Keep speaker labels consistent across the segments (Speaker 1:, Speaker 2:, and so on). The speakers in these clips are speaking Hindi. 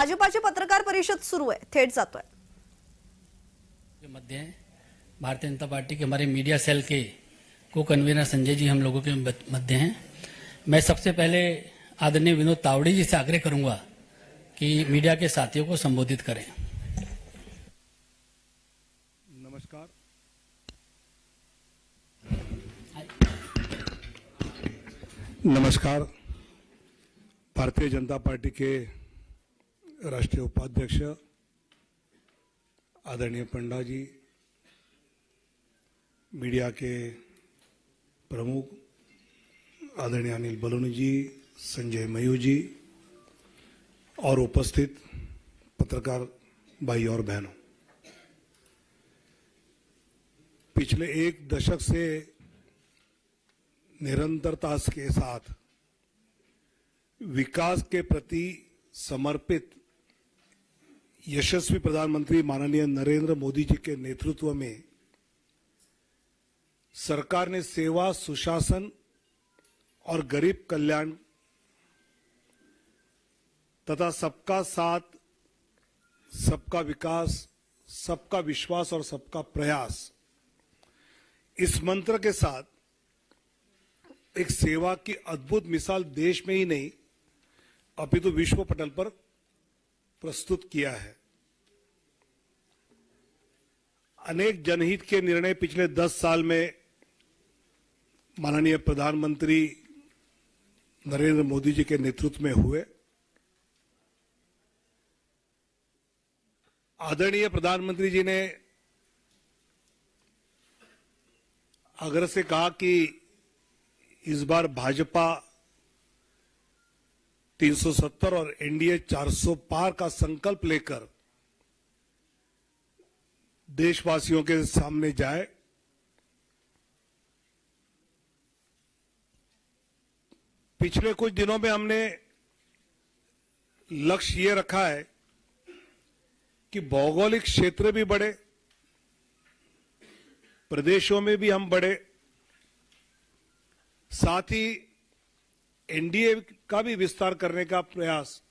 Speaker 1: भाजपाची पत्रकार परिषद सुरू आहे, थेट जातोय।
Speaker 2: मध्य हैं भारतीय जनता पार्टी के हमारे मीडिया सेल के को कन्वीनर संजय जी हम लोगों के मध्य हैं। मैं सबसे पहले आदरणीय विनोद तावड़े जी से आग्रह करूंगा कि मीडिया के साथियों को संबोधित करें।
Speaker 3: नमस्कार। नमस्कार। भारतीय जनता पार्टी के राष्ट्रीय उपाध्यक्ष आदरणीय पंडा जी, मीडिया के प्रमुख आदरणीय अनिल बलूनी जी, संजय मयूर जी और उपस्थित पत्रकार भाई और बहनों, पिछले एक दशक से निरंतरता के साथ विकास के प्रति समर्पित यशस्वी प्रधानमंत्री माननीय नरेंद्र मोदी जी के नेतृत्व में सरकार ने सेवा, सुशासन और गरीब कल्याण तथा सबका साथ, सबका विकास, सबका विश्वास और सबका प्रयास, इस मंत्र के साथ एक सेवा की अद्भुत मिसाल देश में ही नहीं अपितु विश्व पटल पर प्रस्तुत किया है। अनेक जनहित के निर्णय पिछले 10 साल में माननीय प्रधानमंत्री नरेंद्र मोदी जी के नेतृत्व में हुए। आदरणीय प्रधानमंत्री जी ने आग्रह से कहा कि इस बार भाजपा 370 और एनडीए 400 पार का संकल्प लेकर देशवासियों के सामने जाए। पिछले कुछ दिनों में हमने लक्ष्य ये रखा है कि भौगोलिक क्षेत्र भी बढ़े, प्रदेशों में भी हम बढ़े, साथ ही एनडीए का भी विस्तार करने का प्रयास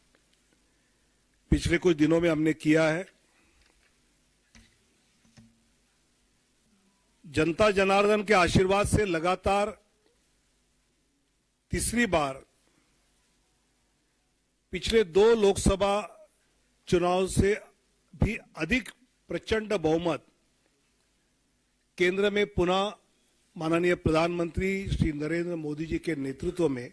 Speaker 3: पिछले कुछ दिनों में हमने किया है। जनता जनार्दन के आशीर्वाद से लगातार तीसरी बार पिछले 2 लोकसभा चुनाव से भी अधिक प्रचंड बहुमत केंद्र में पुनः माननीय प्रधानमंत्री श्री नरेंद्र मोदी जी के नेतृत्व में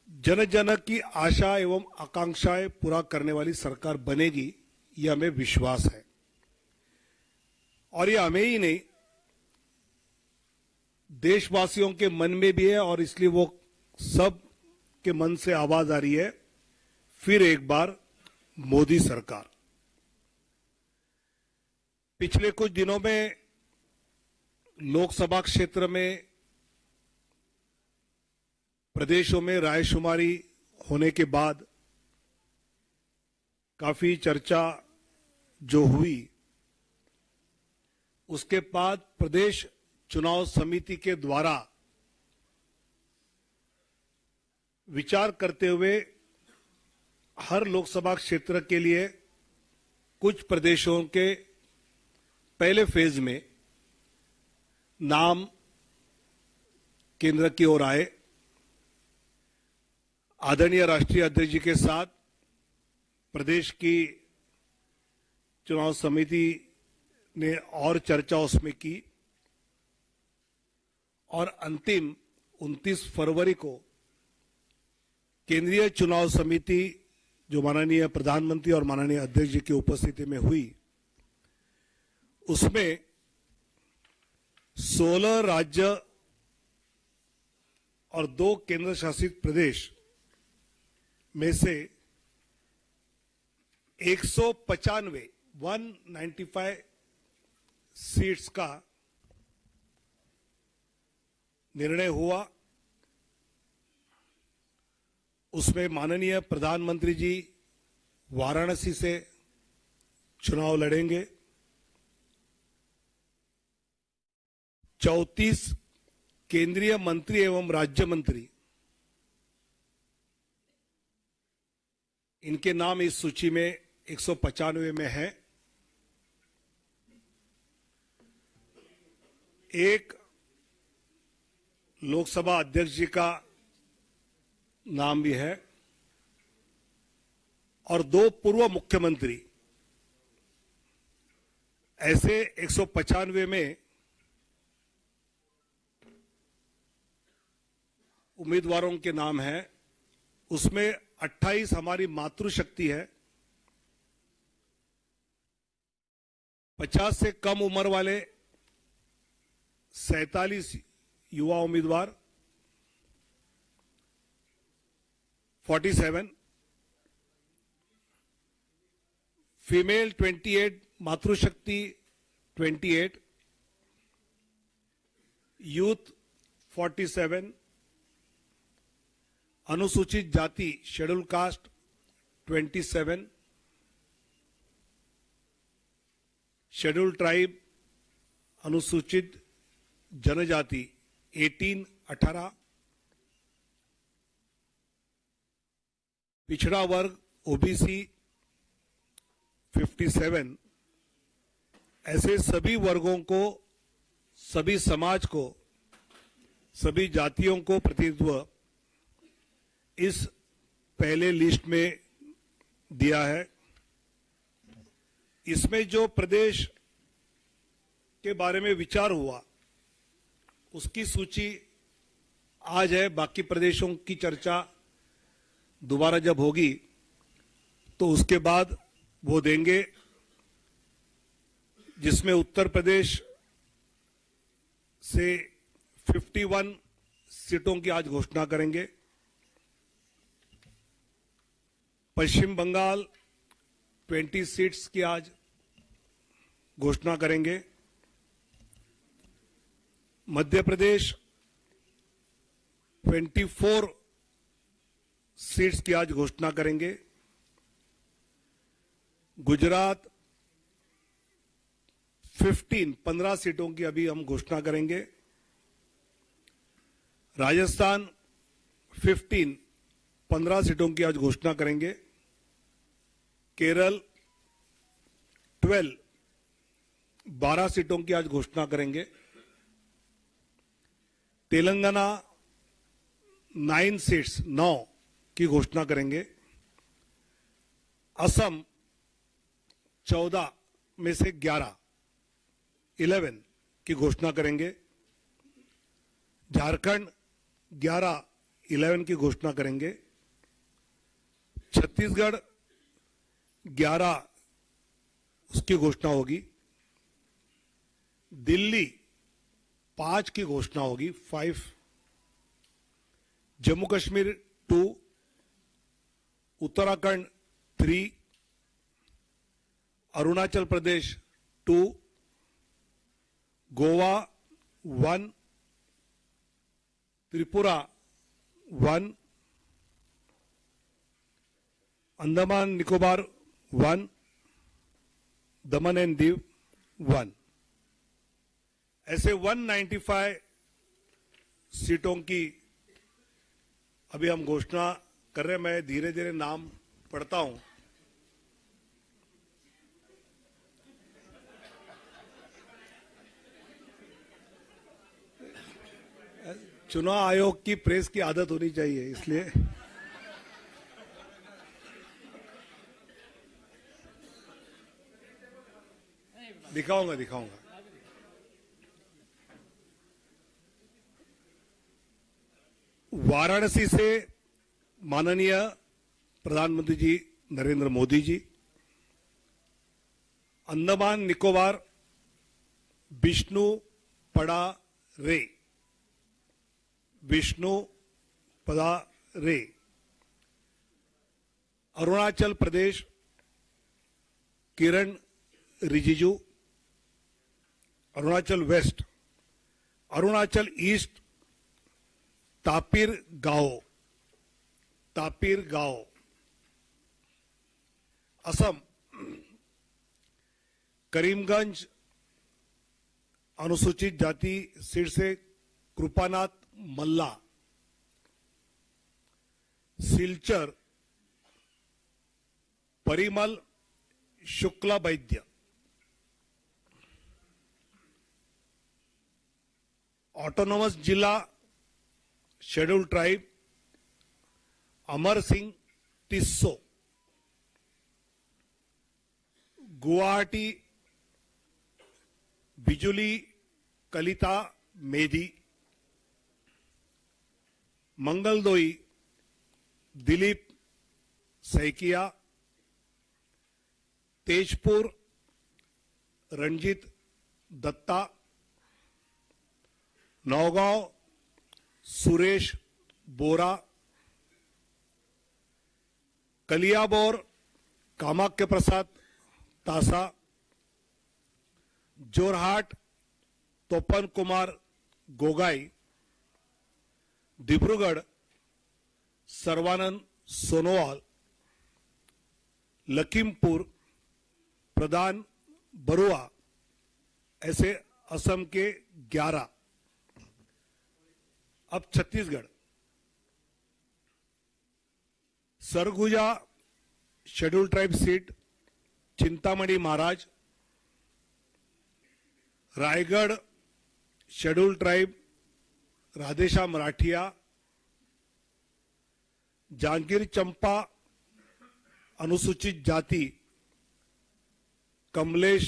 Speaker 3: जन जन की आशा एवं आकांक्षाएं पूरा करने वाली सरकार बनेगी, यह हमें विश्वास है। और यह हमें ही नहीं, देशवासियों के मन में भी है और इसलिए वो सब के मन से आवाज आ रही है, फिर एक बार मोदी सरकार। पिछले कुछ दिनों में लोकसभा क्षेत्र में प्रदेशों में रायशुमारी होने के बाद काफी चर्चा जो हुई, उसके बाद प्रदेश चुनाव समिति के द्वारा विचार करते हुए हर लोकसभा क्षेत्र के लिए कुछ प्रदेशों के पहले फेज में नाम केंद्र की ओर आए। आदरणीय राष्ट्रीय अध्यक्ष जी के साथ प्रदेश की चुनाव समिति ने और चर्चा उसमें की और अंतिम 29 फरवरी को केंद्रीय चुनाव समिति जो माननीय प्रधानमंत्री और माननीय अध्यक्ष जी की उपस्थिति में हुई, उसमें 16 राज्य और 2 केंद्र शासित प्रदेश में से 195 सीट्स का निर्णय हुआ। उसमें माननीय प्रधानमंत्री जी वाराणसी से चुनाव लड़ेंगे। 34 केंद्रीय मंत्री एवं राज्य मंत्री इनके नाम इस सूची में 195 में है। एक लोकसभा अध्यक्ष जी का नाम भी है और 2 पूर्व मुख्यमंत्री। ऐसे 195 में उम्मीदवारों के नाम हैं। उसमें 28 हमारी मातृशक्ति है। 50 से कम उम्र वाले 47 युवा उम्मीदवार, 47 फीमेल 28, मातृशक्ति 28, यूथ 47, अनुसूचित जाति शेड्यूल कास्ट 27, शेड्यूल ट्राइब अनुसूचित जनजाति 18, पिछड़ा वर्ग ओबीसी 57। ऐसे सभी वर्गों को, सभी समाज को, सभी जातियों को प्रतिनिधित्व इस पहले लिस्ट में दिया है। इसमें जो प्रदेश के बारे में विचार हुआ उसकी सूची आज है। बाकी प्रदेशों की चर्चा दोबारा जब होगी तो उसके बाद वो देंगे, जिसमें उत्तर प्रदेश से 51 सीटों की आज घोषणा करेंगे। पश्चिम बंगाल 20 सीट्स की आज घोषणा करेंगे। मध्य प्रदेश 24 सीट्स की आज घोषणा करेंगे। गुजरात 15 सीटों की अभी हम घोषणा करेंगे। राजस्थान 15 सीटों की आज घोषणा करेंगे। केरल 12 सीटों की आज घोषणा करेंगे। तेलंगाना 9 सीट्स 9 की घोषणा करेंगे। असम 14 में से 11 की घोषणा करेंगे। झारखंड 11 की घोषणा करेंगे। छत्तीसगढ़ 11 उसकी घोषणा होगी। दिल्ली 5 की घोषणा होगी, 5। जम्मू कश्मीर 2, उत्तराखंड 3, अरुणाचल प्रदेश 2, गोवा 1, त्रिपुरा 1, अंडमान निकोबार 1, दमन एंड दीव 1। ऐसे 195 सीटों की अभी हम घोषणा कर रहे हैं। मैं धीरे धीरे नाम पढ़ता हूं। चुनाव आयोग की प्रेस की आदत होनी चाहिए, इसलिए दिखाऊंगा। वाराणसी से माननीय प्रधानमंत्री जी नरेंद्र मोदी जी। अंडमान निकोबार विष्णु पड़ा रे, अरुणाचल प्रदेश किरण रिजिजू। अरुणाचल वेस्ट, अरुणाचल ईस्ट तापिर गांव। असम करीमगंज अनुसूचित जाति सीट से कृपानाथ मल्ला। सिलचर परिमल शुक्ला वैद्य, ऑटोनॉमस जिला शेड्यूल ट्राइब अमर सिंह टिस्सो, गुवाहाटी बिजुली कलिता मेधी, मंगलदोई दिलीप सैकिया, तेजपुर रणजित दत्ता, नौगांव सुरेश बोरा, कलियाबोर कामाख्य प्रसाद तासा, जोरहाट तोपन कुमार गोगाई, डिब्रूगढ़ सर्वानंद सोनोवाल, लखीमपुर प्रधान बरुआ, ऐसे असम के 11। अब Chhattisgarh, Surguja scheduled tribe seat Chintamani Maharaj, Raigarh scheduled tribe Radheshyam Rathiya, Janjgir Champa अनुसूचित जाति Kamlesh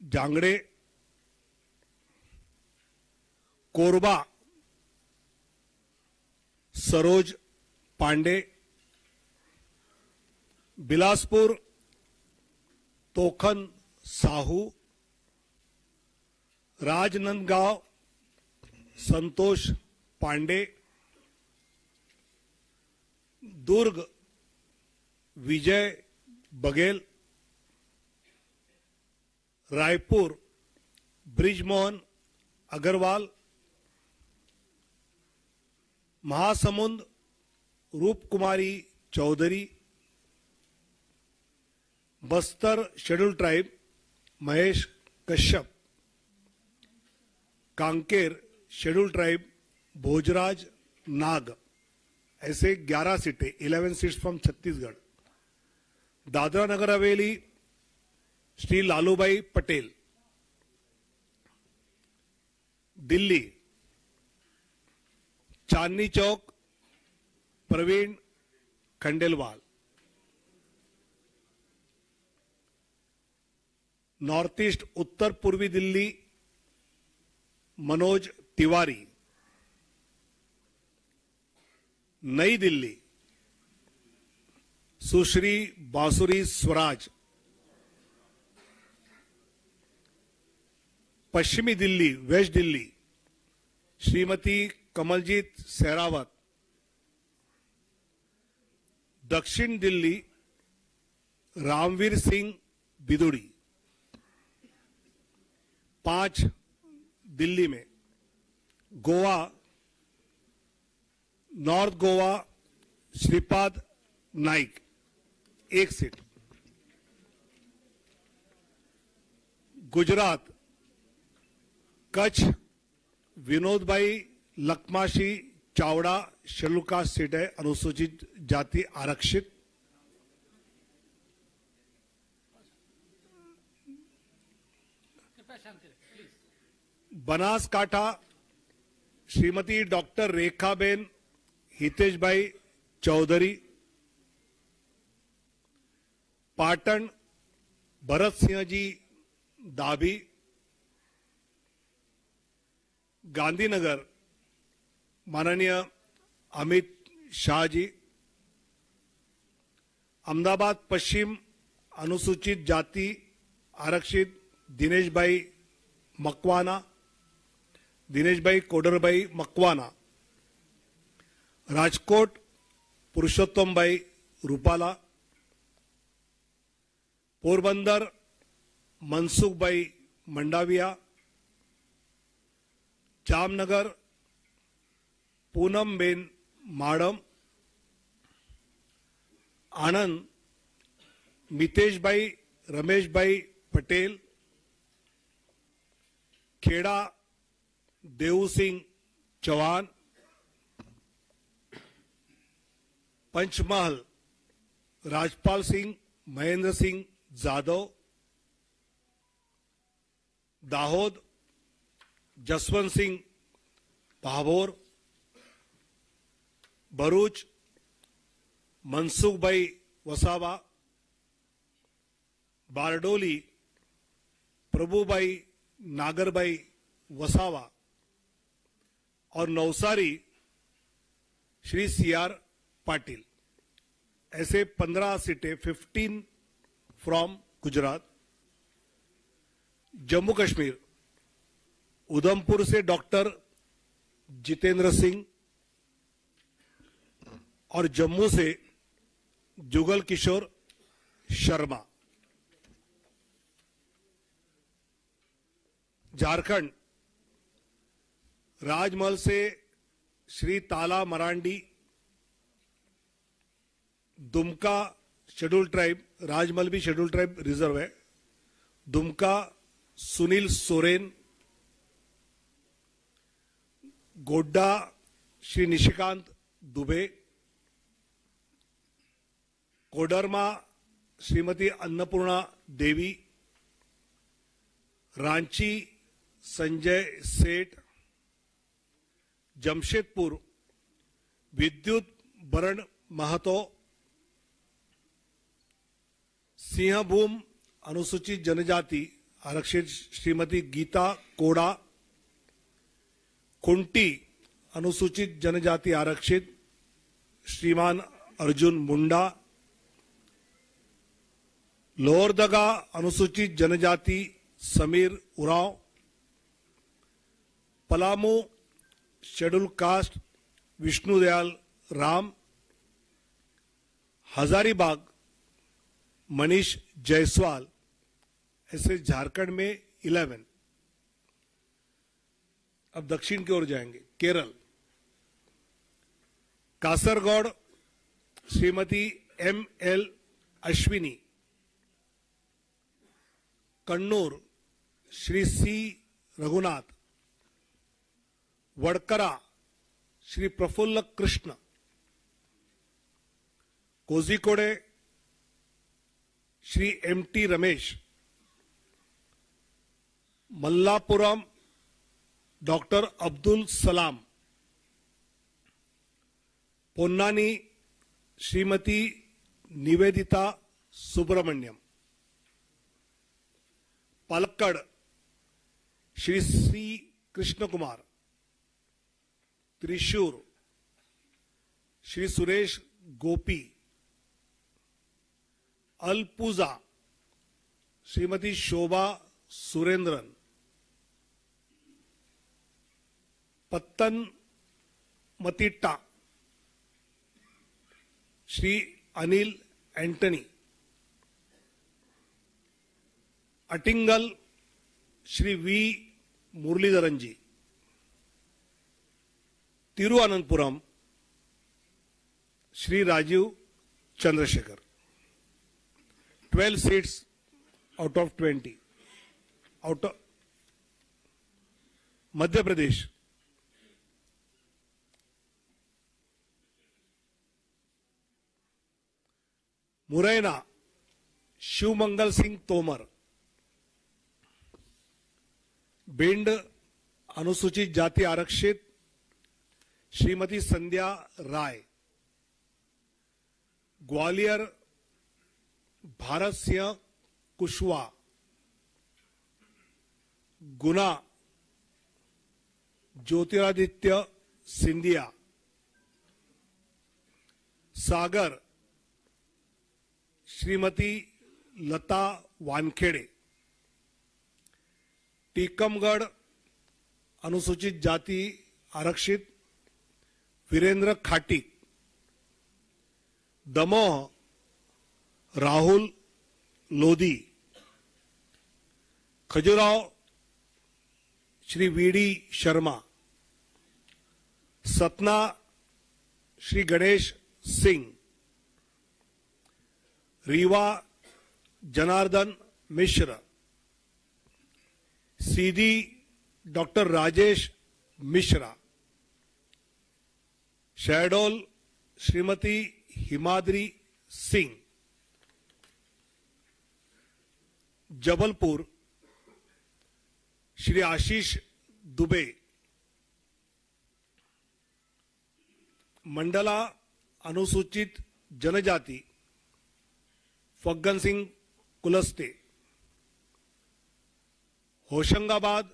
Speaker 3: Jangde, Korba Saroj Pandey, Bilaspur Tokhan Sahu, Rajnandgaon Santosh Pandey, Durg Vijay Baghel, Raipur Brijmohan Agrawal, Mahasamund Roopkumari Choudhary, Bastar scheduled tribe Mahesh Kashyap, Kanker scheduled tribe Bhojraj Nag, ऐसे 11 सीटें, 11 seats from Chhattisgarh. Dadra Nagar Haveli Shri Lalubhai Patel, Delhi Chandni Chowk Praveen Khandelwal, north east उत्तर पूर्वी दिल्ली मनोज तिवारी, नई दिल्ली सुश्री बांसुरी स्वराज, पश्चिमी दिल्ली वेस्ट दिल्ली श्रीमती कमलजीत सहरावत, दक्षिण दिल्ली रामवीर सिंह बिदुड़ी, 5 दिल्ली में, गोवा नॉर्थ गोवा श्रीपाद नाइक 1 सीट, गुजरात कच्छ विनोद भाई लखमाशी चावड़ा शेड्यूल कास्ट सीट है, अनुसूचित जाति आरक्षित, बनासकांठा श्रीमती डॉक्टर रेखाबेन हितेश भाई चौधरी, पाटन भरत सिंह जी दाभी, गांधीनगर माननीय अमित शाह जी, अहमदाबाद पश्चिम अनुसूचित जाति आरक्षित दिनेश भाई मकवाना, दिनेश भाई कोडरभाई मकवाना, राजकोट पुरुषोत्तम भाई रूपाला, पोरबंदर मनसुख भाई मंडाविया, जामनगर पूनम बेन माडम, आनंद मितेश भाई रमेश भाई पटेल, खेड़ा देव सिंह चौहान, पंचमहल राजपाल सिंह महेंद्र सिंह जाधव, दाहोद जसवंत सिंह भाभोर, भरूच मनसुख भाई वसावा, बारडोली प्रभुभाई नागरभाई वसावा और नवसारी श्री सीआर पाटिल। ऐसे 15 सीटें, 15 फ्रॉम गुजरात। जम्मू कश्मीर उधमपुर से डॉक्टर जितेंद्र सिंह और जम्मू से जुगल किशोर शर्मा। झारखंड राजमहल से श्री ताला मरांडी, दुमका शेड्यूल ट्राइब, राजमहल भी शेड्यूल ट्राइब रिजर्व है, दुमका सुनील सोरेन, गोड्डा श्री निशिकांत दुबे, कोडरमा श्रीमती अन्नपूर्णा देवी, रांची संजय सेठ, जमशेदपुर विद्युत बरण महतो, सिंहभूम अनुसूचित जनजाति आरक्षित श्रीमती गीता कोड़ा, कुंटी अनुसूचित जनजाति आरक्षित श्रीमान अर्जुन मुंडा, लोहरदगा अनुसूचित जनजाति समीर उरांव, पलामू शेड्यूल कास्ट विष्णुदयाल राम, हजारीबाग मनीष जायसवाल। ऐसे झारखंड में 11। अब दक्षिण की ओर जाएंगे। Kerala Kasaragod Shrimati ML Ashwini, Kannur Shri C Raghunath, Vadakara Shri Praful Krishna, Kozhikode Shri MT Ramesh, Malappuram doctor Abdul Salam, Ponnani Shrimati Nivedita Subramaniam, Palakkad Shri C Krishna Kumar, Thrissur Shri Suresh Gopi, Alappuzha Shrimati Shobha Surendran, Pathanamthitta Shri Anil Antony, Attingal Shri V Muraleedharan ji, Thiruvananthapuram Shri Rajeev Chandrasekhar. 12 seats out of 20। Out of Madhya Pradesh Morena Shivmangal Singh Tomar, Bhind अनुसूचित जाति आरक्षित श्रीमती संध्या राय, ग्वालियर भारत सिंह कुशवाहा, गुना ज्योतिरादित्य सिंधिया, सागर श्रीमती लता वानखेड़े, टीकमगढ़ अनुसूचित जाति आरक्षित वीरेंद्र खाटी, दमोह राहुल लोधी, खजुराहो श्री VD शर्मा, सतना श्री गणेश सिंह, रीवा जनार्दन मिश्र, सीधी डॉक्टर राजेश मिश्रा, शहडोल श्रीमती हिमाद्री सिंह, जबलपुर श्री आशीष दुबे, मंडला अनुसूचित जनजाति फग्गन सिंह कुलस्ते, होशंगाबाद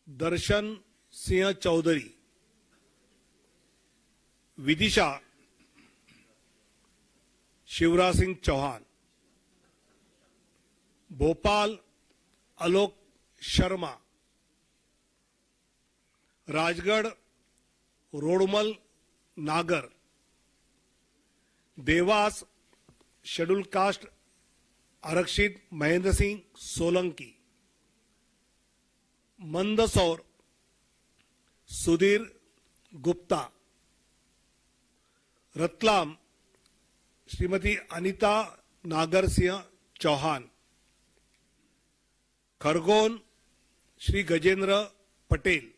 Speaker 3: दर्शन सिंह चौधरी, विदिशा शिवराज सिंह चौहान, भोपाल आलोक शर्मा, राजगढ़ रोडमल नागर, देवास शेड्यूल कास्ट आरक्षित महेंद्र सिंह सोलंकी, मंदसौर सुधीर गुप्ता, रतलाम श्रीमती अनिता नागर सिंह चौहान, खरगोन श्री गजेंद्र पटेल,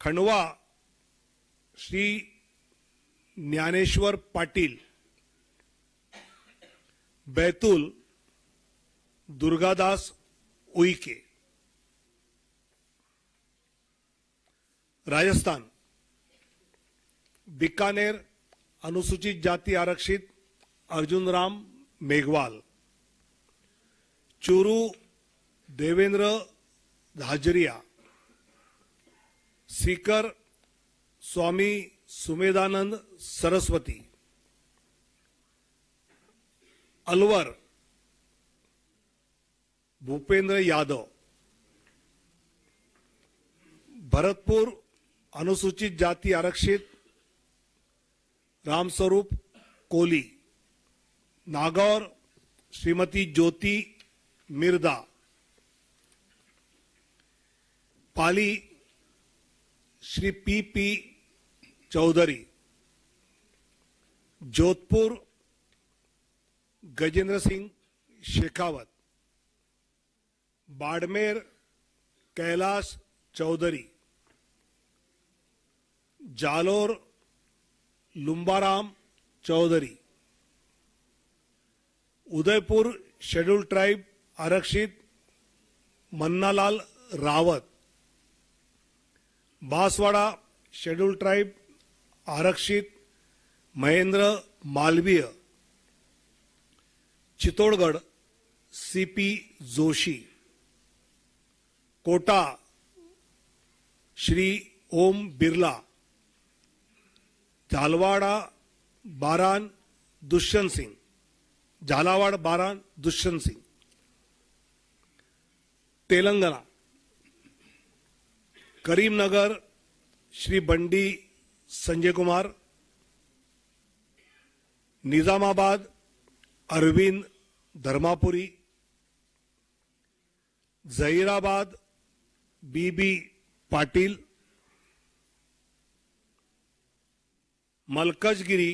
Speaker 3: खंडवा श्री ज्ञानेश्वर पाटिल, बैतूल दुर्गादास उइके, राजस्थान बीकानेर अनुसूचित जाति आरक्षित अर्जुन राम मेघवाल, चूरू देवेंद्र धाजरिया, सीकर स्वामी सुमेधानंद सरस्वती, अलवर भूपेंद्र यादव, भरतपुर अनुसूचित जाति आरक्षित Ramswaroop Koli, Nagaur Shrimati Jyoti Mirdha, Pali Shri P Choudhary, Jodhpur Gajendra Singh Shekhawat, Barmer Kailash Choudhary, Jalore Lumbaram Choudhary, Udaipur scheduled tribe आरक्षित मन्नालाल रावत, बांसवाड़ा शेड्यूल ट्राइब आरक्षित Mahendra Malviya, Chittorgarh CP Joshi, Kota Shri Om Birla, Jhalawara Baran Dushyant Singh, Jhalawar Baran Dushyant Singh, Telangana Karimnagar Shri Bandi Sanjay Kumar, Nizamabad Arvind Dharmapuri, Zaheerabad BB Patil, Malkajgiri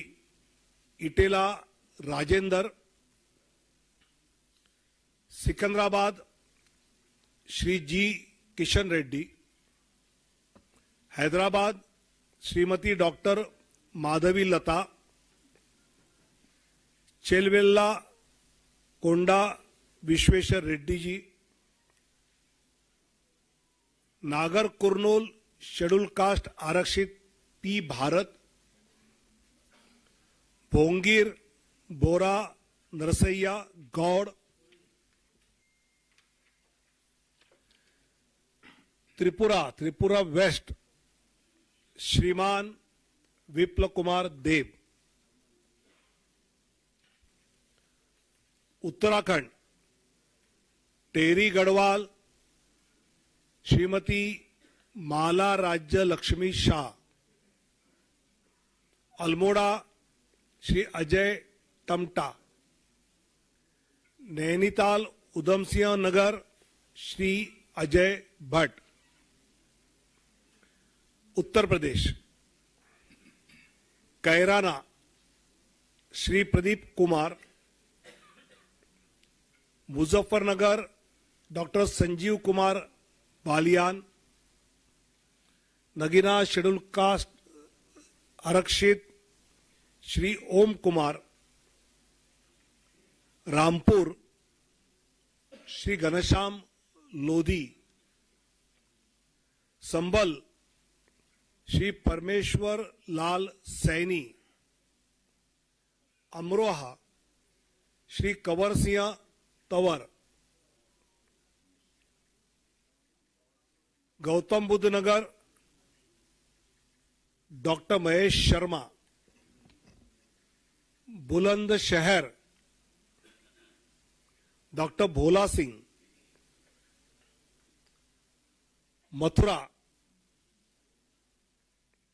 Speaker 3: Etela Rajender, Secunderabad Shri G Kishan Reddy, Hyderabad Shrimati doctor Madhavi लता, चेलवेल्ला कोंडा विश्वेश्वर रेड्डी जी, नागर कुर्नूल शेड्यूल कास्ट आरक्षित पी भारत, भोंगीर बोरा नरसैया गौड़, त्रिपुरा वेस्ट श्रीमान विप्लव कुमार देव, उत्तराखंड टेरी Garhwal Shrimati Mala Rajya Lakshmi Shah, Almora Shri Ajay Tamta, Nainital Udham Singh Nagar Shri Ajay Bhatt, Uttar Pradesh Kairana Shri Pradeep Kumar, Muzaffarnagar doctor Sanjeev Kumar Balyan, Nagina scheduled caste आरक्षित श्री ओम Kumar, Rampur Shri Ghanshyam Lodhi, Sambhal Shri Parmeshwar Lal Saini, Amroha Shri Kanwar Singh Tanwar, Gautam Buddha Nagar doctor Mahesh Sharma, Bulandshahr doctor Bhola Singh, Mathura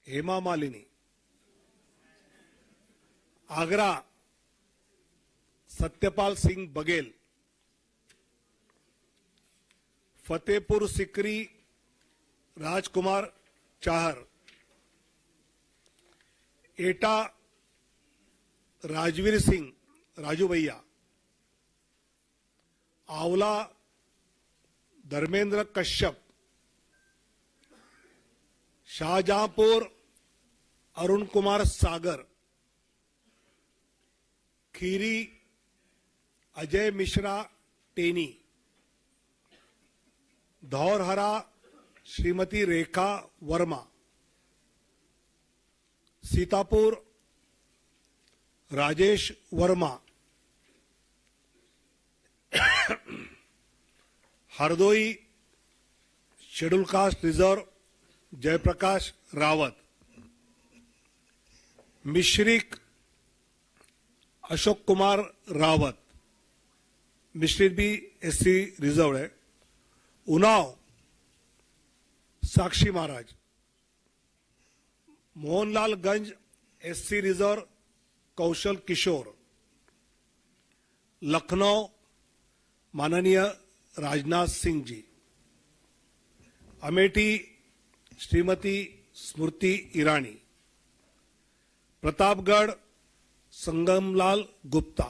Speaker 3: Hema Malini, Agra Satyapal Singh Baghel, Fatehpur Sikri Rajkumar Chahar, Etah Rajveer Singh Raju Bhaiya, Aonla Dharmendra Kashyap, Shahjahanpur Arun Kumar Sagar, Kheri Ajay Mishra Teni, Dhaurahra Shrimati Rekha Verma, Sitapur Rajesh Verma, Hardoi scheduled caste reserve Jaiprakash Rawat, Misrikh Ashok Kumar Rawat, Misrikh भी एससी रिजर्व है, उन्नाव साक्षी महाराज, मोहनलालगंज एससी रिजर्व कौशल किशोर, लखनऊ माननीय राजनाथ सिंह जी, अमेठी श्रीमती स्मृति ईरानी, प्रतापगढ़ संगमलाल गुप्ता,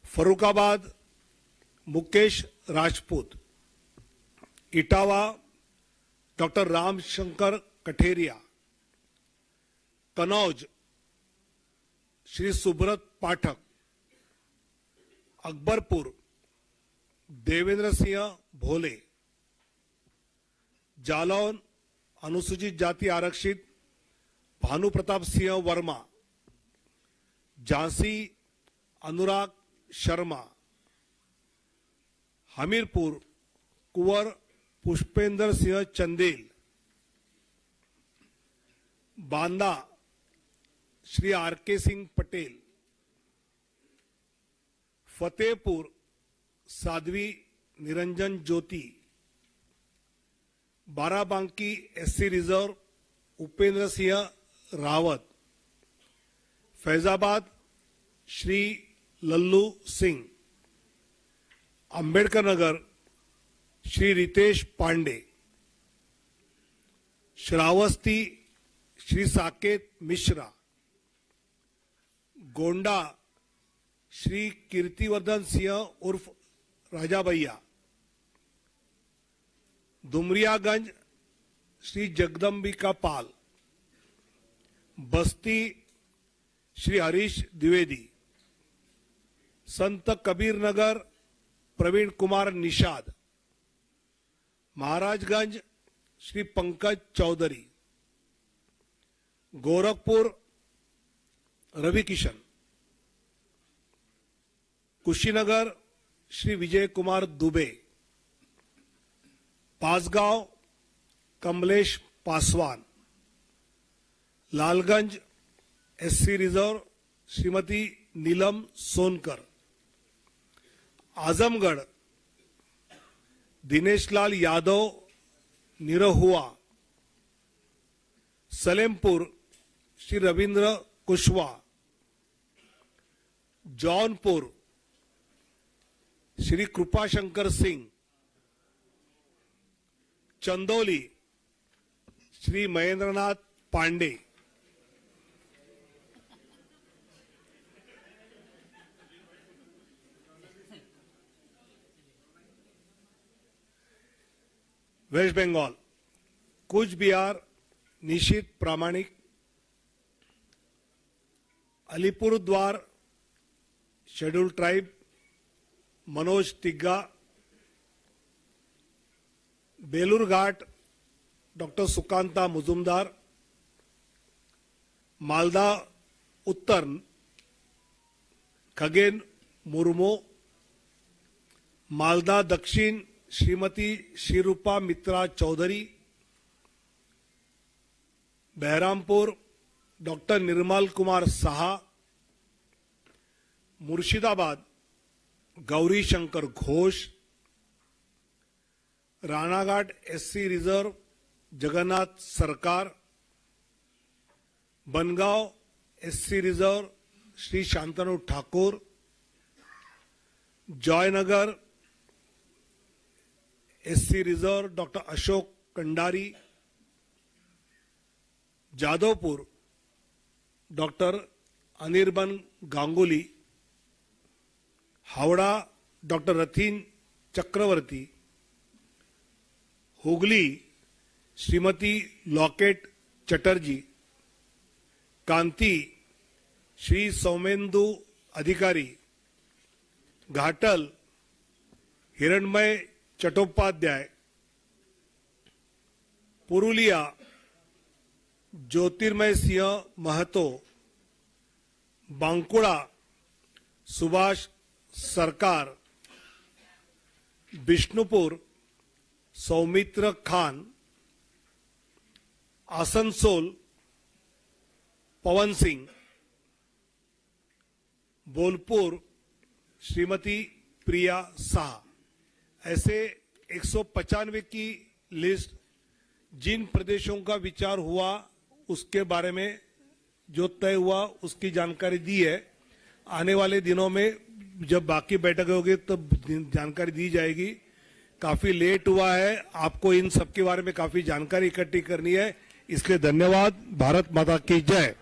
Speaker 3: फरुखाबाद मुकेश राजपूत, इटावा डॉक्टर रामशंकर कठेरिया, कनौज श्री सुब्रत पाठक, अकबरपुर देवेंद्र सिंह भोले, जालौन अनुसूचित जाति आरक्षित भानु प्रताप सिंह वर्मा, झांसी अनुराग शर्मा, हमीरपुर कुंवर Pushpendra Singh Chandel, Banda Shri R K. Singh Patel, Fatehpur Sadhvi Niranjan Jyoti, Barabanki SC reserve Upendra Singh Rawat, Faizabad Shri Lallu Singh, Ambedkar Nagar Shri Ritesh Pandey, Shravasti Shri Saket Mishra, Gonda Shri Kirtivardhan Singh उर्फ राजा भैया, दुमरियागंज श्री जगदम्बिका पाल, बस्ती श्री हरीश द्विवेदी, संत Kabir Nagar Praveen Kumar Nishad, Maharajganj Shri Pankaj Chaudhary, Gorakhpur Ravi Kishan, Kushinagar Shri Vijay Kumar Dubey, Pasgaon Kamlesh Paswan, Lalganj SC reserve Shrimati Neelam Sonkar, Azamgarh Dineshlal Yadav Nirahua, Salempur Shri Ravindra Kushwaha, Jaunpur Shri Kripashankar Singh, Chandauli Shri Mahendranath Pandey, waste Bengal Cooch Behar निशित प्रामाणिक, अलीपुरद्वार शेड्यूल्ड ट्राइब मनोज तिग्गा, बेलूर घाट डॉक्टर सुकांता मुजुमदार, मालदा उत्तर खगेन मुर्मू, मालदा दक्षिण श्रीमती शिरूपा मित्रा Choudhary, Baharampur doctor Nirmal Kumar Saha, Murshidabad Gouri Shankar Ghosh, Ranaghat SC reserve Jagannath Sarkar, Bangaon SC reserve Shri Shantanu Thakur, Joynagar SC reserve doctor Ashok Kandari, Jadavpur doctor Anirban Ganguly, Howrah doctor Rathin Chakraborty, Hooghly Shrimati Locket Chatterjee, Kanthi Shri Soumendu Adhikari, Ghatal हिरणमय चट्टोपाध्याय, पुरुलिया ज्योतिर्मय सिंह महतो, बांकुड़ा सुभाष सरकार, बिष्णुपुर सौमित्र खान, आसनसोल पवन सिंह, बोलपुर श्रीमती प्रिया शाह। ऐसे 195 की लिस्ट जिन प्रदेशों का विचार हुआ उसके बारे में जो तय हुआ उसकी जानकारी दी है। आने वाले दिनों में जब बाकी बैठक होगी तब जानकारी दी जाएगी। काफी लेट हुआ है, आपको इन सब के बारे में काफी जानकारी इकट्ठी करनी है, इसलिए धन्यवाद। भारत माता की जय।